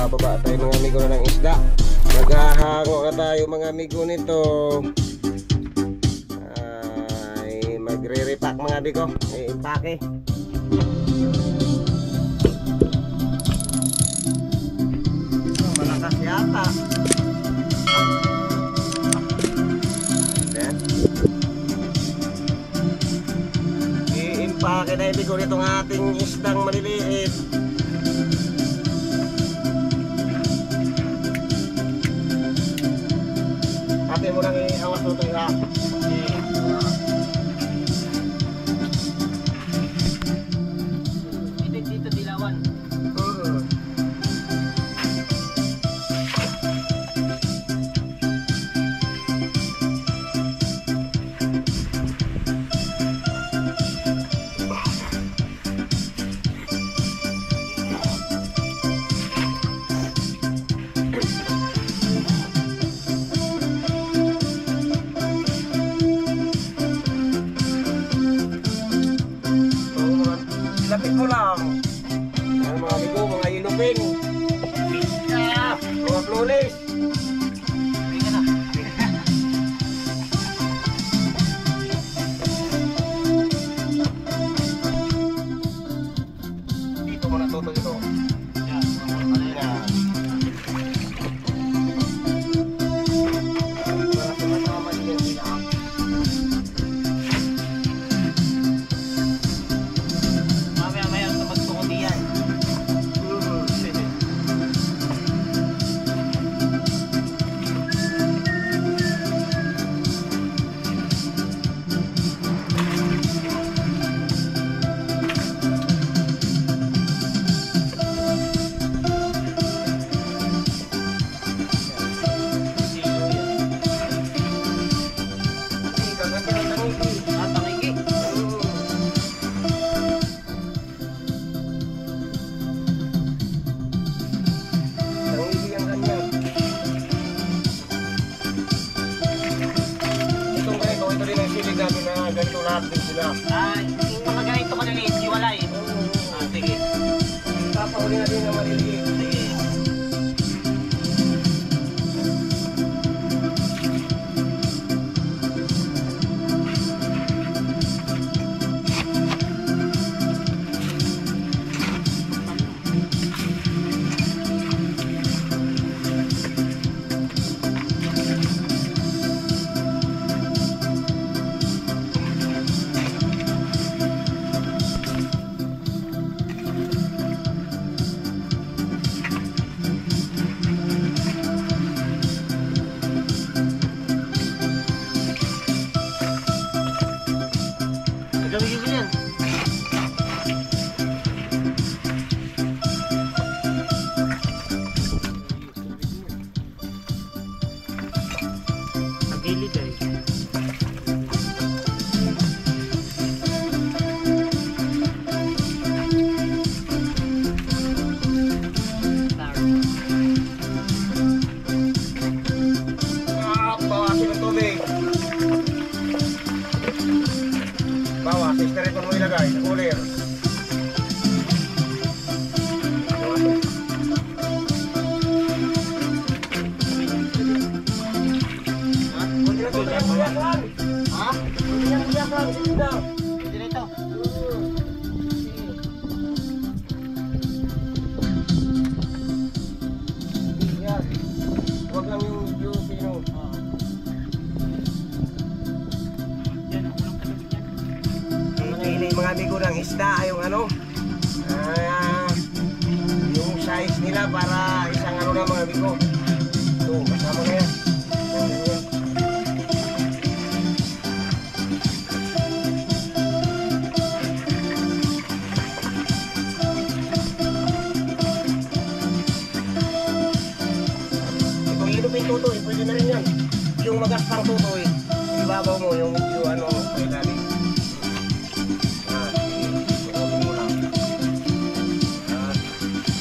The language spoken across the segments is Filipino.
Bababa tayo mga amigo na ng isda. Maghahango na tayo mga amigo nito. Ay, magre-repack mga amigo. Impake. Malakas yata. I-impake na amigo nitong ating isdang maliliit. Ate mo lang i-awas mo ito nga. Dito dilawan. Lapit mo lang. Yan mga amigo, mga ilupin. Mga flawless. Dito mo natuto ito. Ganito lahat din sila. Yung mga ganito maliliit, iwala eh. Sige. Papauli na din na maliliit. Sige. Gawin mo yan. Ang gilid eh. Bawasin ang tubig. Bawa, sister ito mo ilagay sa cooler. Ha? Dito. Yan. Huwag lang yung pino. Pili mga amigo ng isda, yung ano, yung size nila para isang ano na mga amigo. Ito, kasama na yan. Itong ilupin tutoy, pwede na rin yan. Yung magaspang tutoy, ibabaw mo yung ano, may lalim.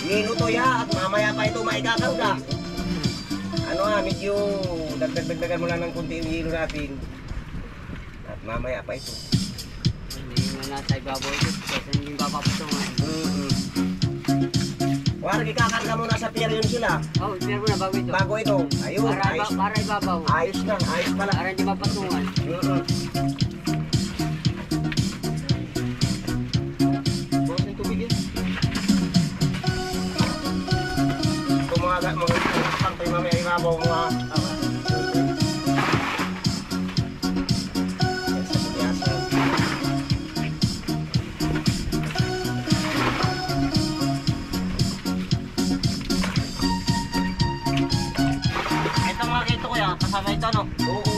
Niluto ya at mamaya pa ito maikakangga. Ano medyo dagdag-dagdagan mo lang ng kunti yung hilo natin. At mamaya pa ito. Hindi na nasa ibabaw ito kasi hindi papapasok nga. parang ikakarga mo na sa pier yun sila. Oh, pero na bago ito. Bago ito. Ayun, ayos. Para ibabaw. Ayos na, ayos pala. Para hindi mapatungan. Bukas yung tubig yun. Ito mga pangtoy mamaya ibabaw mga... Ito mga ganito kuya, kasama ito no? Oo.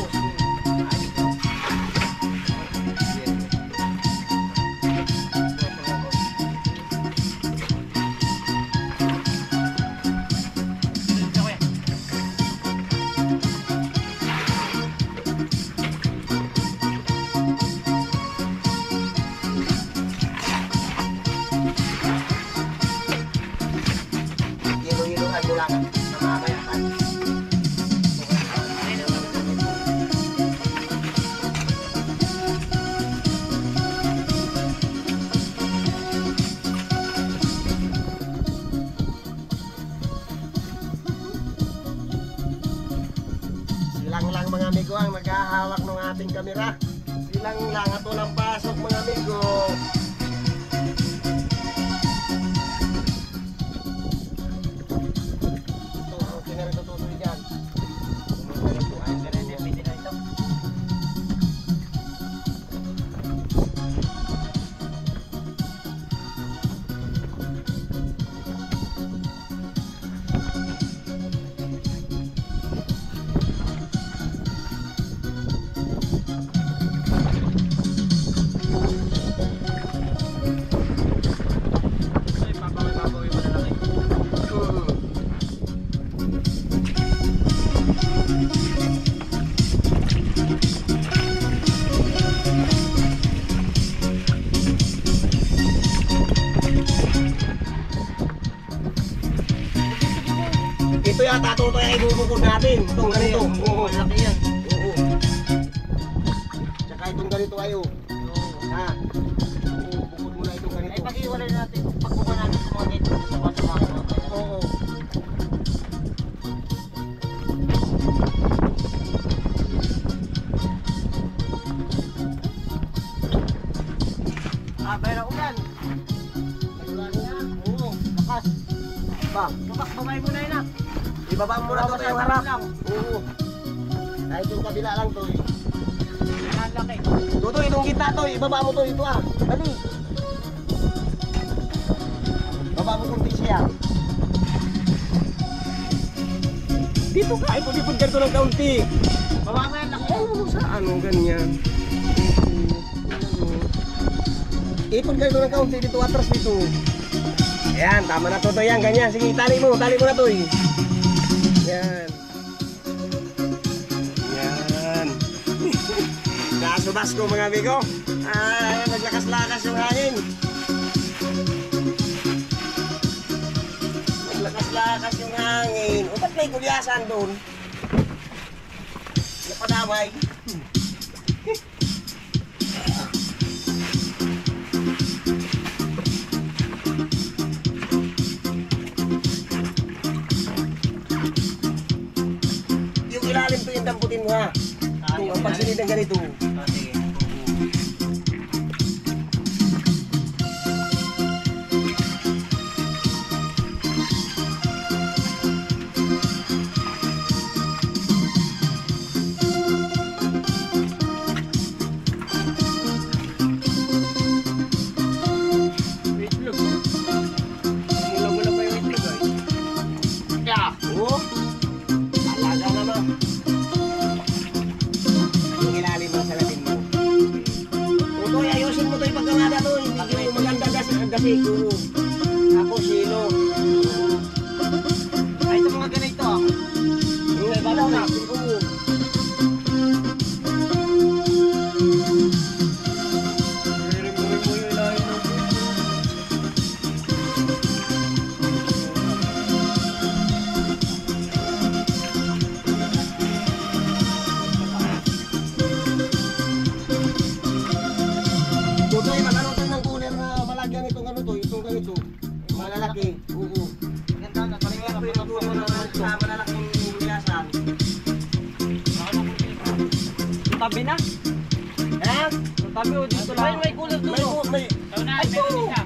Ito kuya. Hilo-hilohan mo lang. Namamayakan. Silang lang mga amigo ang naghahawak ng ating kamera. Silang lang ato ng pasok mga amigo. Ito, okay na rin tutuloy dyan. Ito yata ito ay ibubukod natin. Itong ganito. Oo, Malaki yan. oo. Tsaka itong ganito ayo. Ha? Oo, bukod mo na itong Ay ganito. pag-iwalay natin, pagkuha natin sa mga dito sa mga Oo. pero ulan. Wala na. Oo. Bakas. Ba, Babay mo na yun ah. ibaba mo na ito Babasa yung harap. lang. Oo. Kahit yung kabila lang to. Ang laki. Ito, itong gitna to. Ibaba mo to ito ah. Dali. Baba mo kunti siya. Dito ka. Ipod-ipod ganito ng kaunti. Baba mo yan laki. Ay, ano sa ano ganyan. Ipod ganito ng kaunti dito atras dito. Ayan, tama na to yan, ganyan. Sige, tali mo na to eh. Yan. Yan. Nasubas ko mga amigo. Ah, naglakas-lakas yung hangin. Naglakas-lakas yung hangin. O, ba't may gulyasan doon? Napadamay. Yung ilalim to yung damputin mo ha. Ito, ang pagsilid ng ganito. Sige. Mula-mula pa yung itlog ay. Yeah. Oo. Talaga naman. Yung ilalim ng salamin mo. Ito, ayusin mo to yung pagkawada to. Hindi yung maganda kasi. Oo. Tapos silo. Ay ito mga ganito ah. Yung ibalaw na. Oo. Riring-riring mo yung ilahin ng Ito, magkaroon tayo ng cooler na malagyan itong ano to. Itong ganito. Malalaki. Oo. tabi na. Ha? Sa tabi o dito May, lang. may cooler doon. May, Ay, meron isa.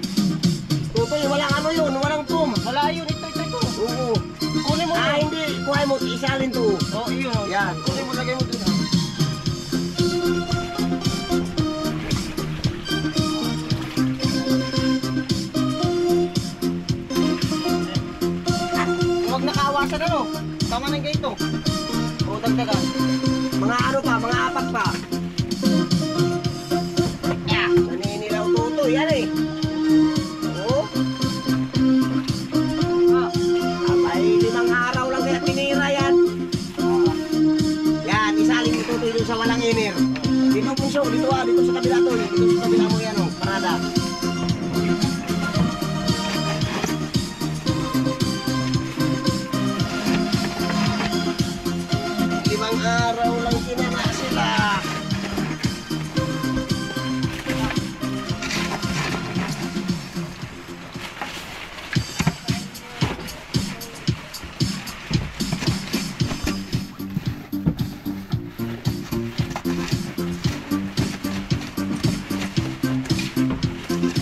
tutoy, walang ano yun, walang tum. Wala yun, ito. Oo. Kunin mo. Ah, hindi. Kuha mo, isalin to. Oh, yun. Yan. Kunin mo, lagay mo dun. Huwag nakawasan ano. Tama na yung ganito. O, dagdagan. Mga ano pa, mga apat pa. Yeah. Naninilaw tutoy, yan eh. Oo. Abay, 5 araw lang kaya tinira yan. Yan, isalin mo tutoy doon sa walang inir. Dito punso, dito dito sa kabila to. Dito sa kabila mo yan, oh, parada. Limang araw lang kinana sila.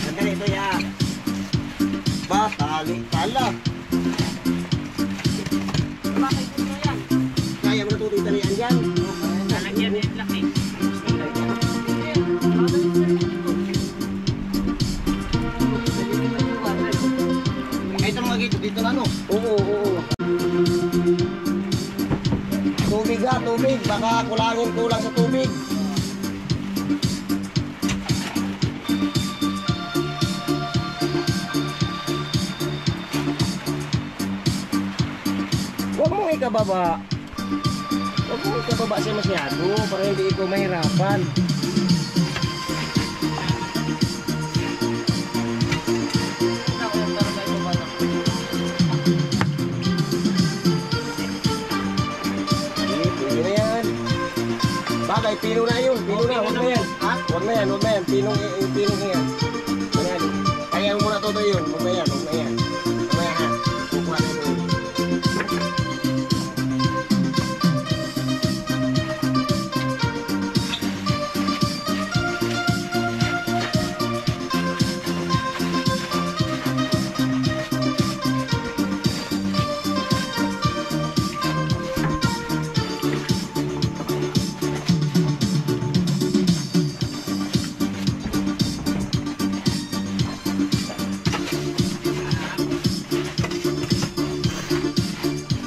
Ganda nito yan. Batali pala. Bakit ito yan? Kaya mo na tutoy talian dyan. Lalagyan yung laki. Ito mga gito, dito na no. Oo, oo. Tubig ha, tubig. Baka kulang sa tubig. Huwag mong ikababa. Huwag mong ikababa siya masyado para hindi ikaw mahirapan. Pwede na yan. Bagay, pino na yun. Pino na, huwag na yan. Ha? Huwag na yan, huwag na yan. Pinong na yan. Ayan. Kaya mo muna todo yun. Huwag na yan, huwag na yan. Huwag na yan ha. Kukuha na yun.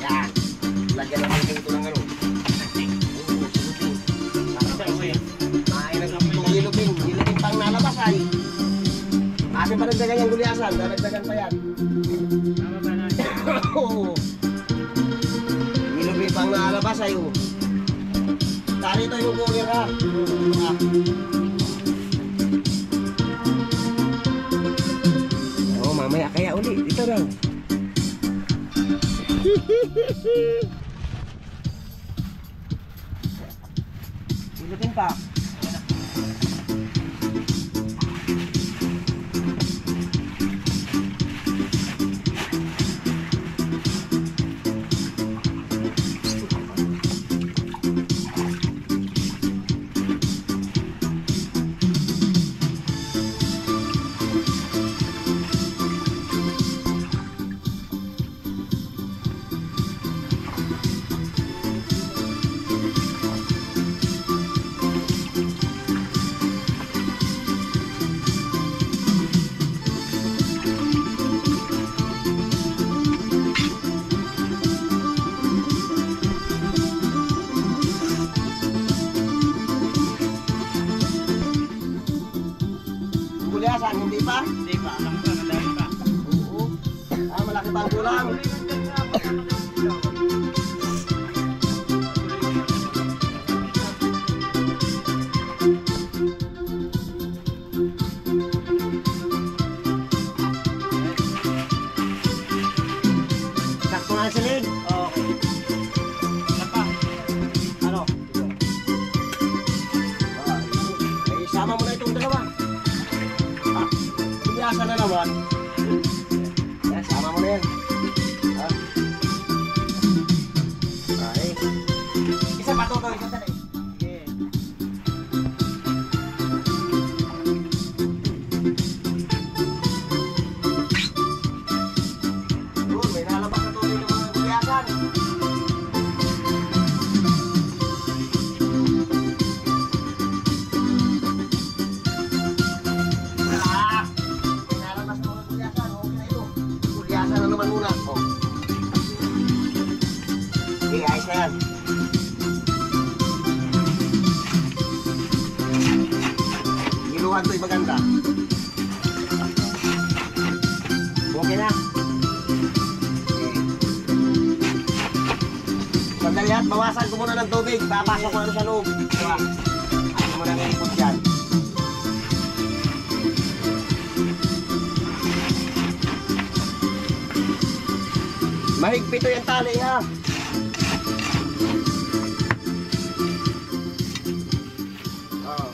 Yan. Lagyan natin ito ng ano. Ilubing pang nalabas ay. Atin pa nagdagan yung gulyasan, dadagdagan pa yan. Oo. Ilubing pang nalabas ay. Oh. Tarito yung cooler ha. Oh, mamaya kaya uli. Dito lang. Ilubing pa. Gulyasan, hindi pa? Hindi pa, alam ko, madami pa. Oo. Ah, malaki pa ang kulang. Sakto na ang silid. Okay. Ano pa? Ano? Ay, sama mo na itong dalawa. Ah, gulyasan na naman. Yan, sama mo na yan. Ha? Ay. Isa pa to, isa sa Sige. naman muna. Oh. Okay, ayos na yan. Giluhan to'y maganda. Okay na. Okay. Sandali at bawasan ko muna ng tubig. Papasok ko na sa loob. Diba? Ayaw mo na naikot dyan. Mahigpito yung tali ha. Oh.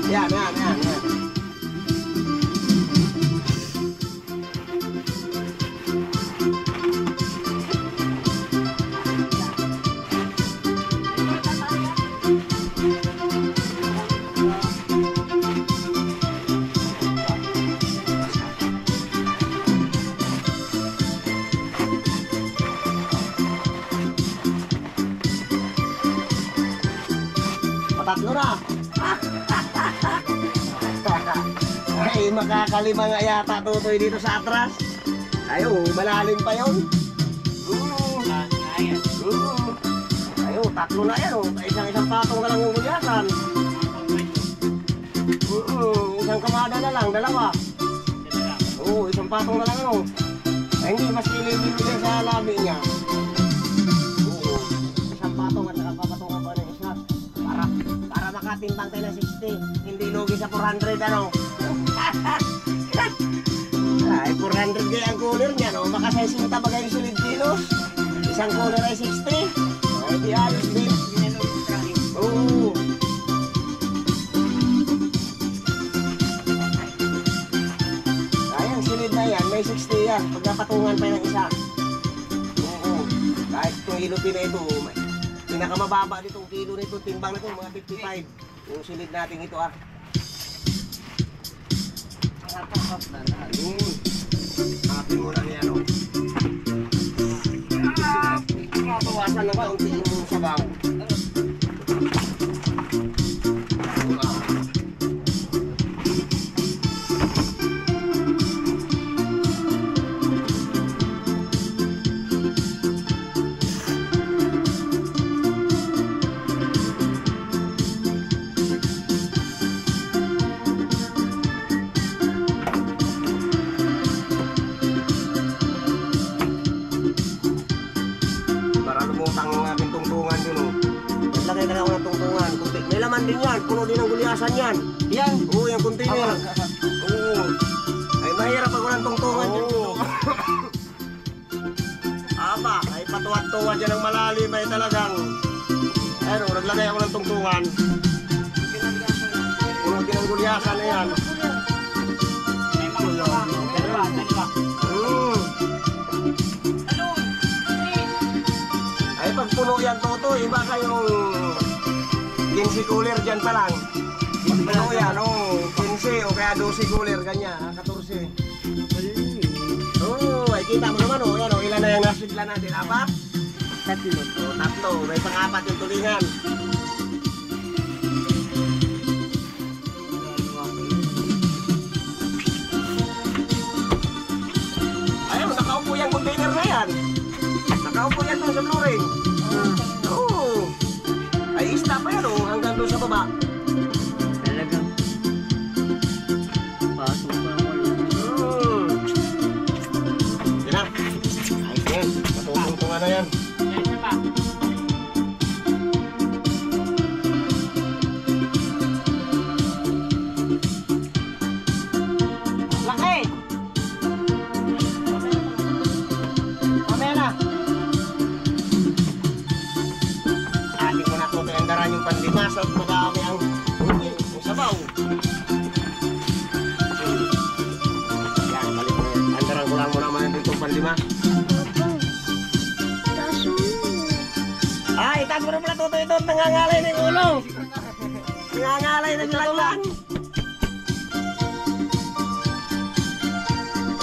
Yan. Patatlo na. Ay, makakalima nga yata tutoy dito sa atras. Ayo, malalim pa yun. Ayo, tatlo na yan. Isang patong na lang umulyasan. Isang kamada na lang, dalawa. Oo, isang patong na lang ano. Ay, hindi, mas kilibili sa labi niya. Oo, isang patong at saka papatungan pa ng isa. Para makatimbang tayo ng 60. Hindi lugi sa 400 ano. Ay, 400 kaya ang cooler niya, no? Makasasinta ba kayo silid kilos? Isang cooler ay 60. Ay, di ayos din. Oo. Ay, ang silid na yan, may 60 yan. Pagkapatungan pa ng isa. Oo. Kahit itong ilutin na ito, pinakamababa ditong kilo nito, timbang nito, mga 55. Yung silid natin ito ah. Happy mo lang yan, oh. Mabawasan na ba ang tingin mo sa bago? May laman din yan, puno din ng gulyasan yan. Yan. Oo, yung container. Oo. Ay, mahirap pag walang tungtungan yun. Aba, ay patuwad-tuwad yan ng malalim ay talagang. Ano, naglagay ako ng tungtungan. Puno din ng gulyasan na yan. Ay, pag puno yan, Toto, iba kayong 15 cooler dyan pa lang. Ano yan, oh, 15 o kaya 12 cooler, ganyan, 14. Oh, ay kita mo naman, oh, yan, oh, ilan na yung nasigla natin, 4? Tatlo. Oh, 3, may pang-4 yung tulingan. Ayun, nakaupo yung container na yan. Nakaupo yan doon sa flooring. Oh. Ay, stop pa yan, oh, hanggang doon sa baba. Talagang. Pasok pa naman. Yan na. Ayos yan. Matutungtungan na yan. Laki! Mamaya na. Atin ko na ito kayandaran yung panlimas at madami ang sabaw. Yan, balik mo yan. Andaran ko lang muna man dito panlimas. Ay, itago mo na pala Toto ito. Nangangalay ng ulo. Nangangalay ng laglan.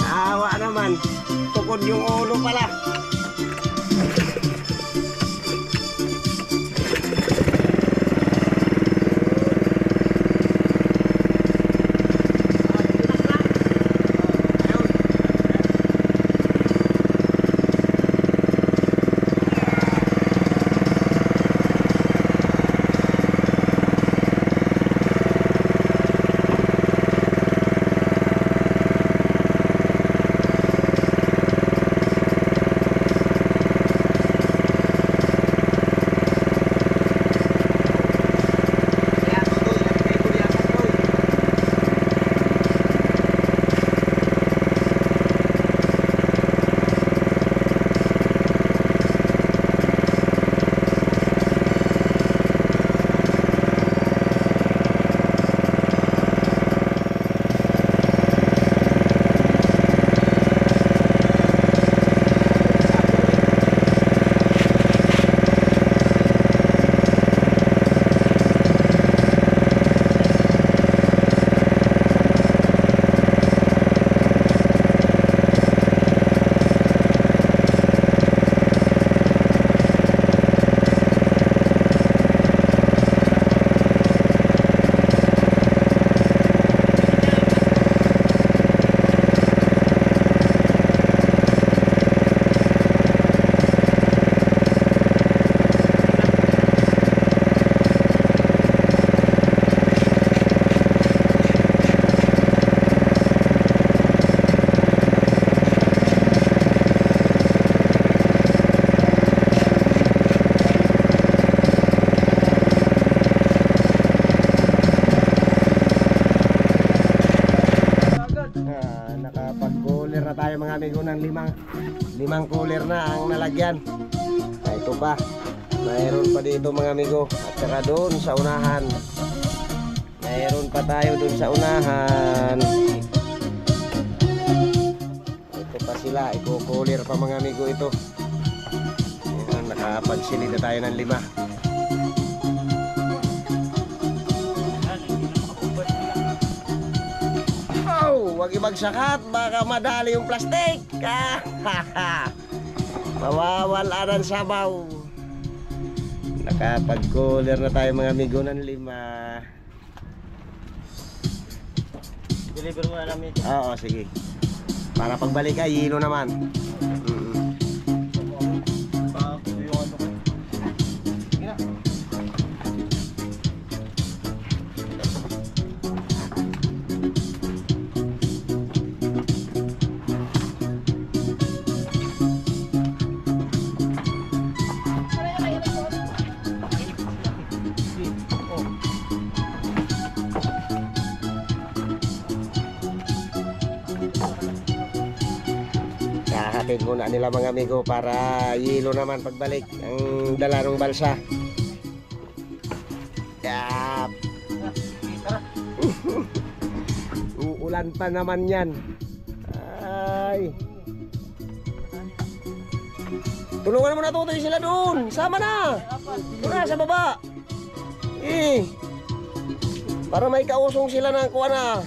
Awa naman. bukod yung ulo pala. Nakapag-cooler na tayo mga amigo ng limang cooler na ang nalagyan. Ito pa, mayroon pa dito mga amigo. At saka doon sa unahan, mayroon pa tayo doon sa unahan. Ito pa sila, i-cooler pa mga amigo ito. Ayan, nakapagsilid na tayo ng 5. Huwag ibagsakat, baka madali yung plastik. Mawawala ng sabaw. Nakapag-cooler na tayo mga amigo ng 5. Deliver mo na namin. Oo, sige. Para pagbalik ay hilo naman. Kahatid muna nila mga amigo para hilo naman pagbalik ang dala ng balsa. Yap. Uulan pa naman yan. Ay. Tulungan mo na tutoy sila doon. Sama na. Doon na sa baba. Para may kausong sila ng kuha na.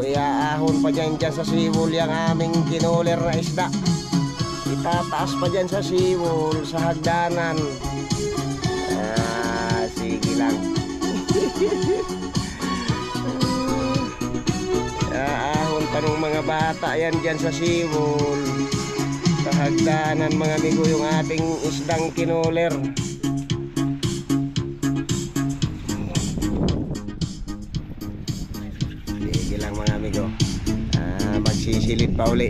Iaahon pa dyan sa siwol yung aming kinuler na isda. Itataas pa dyan sa siwol, sa hagdanan. Sige lang. Iaahon pa ng mga bata yan dyan sa siwol, sa hagdanan mga amigo, yung ating isdang kinuler. Sige lang mga amigo, magsisilid pa uli.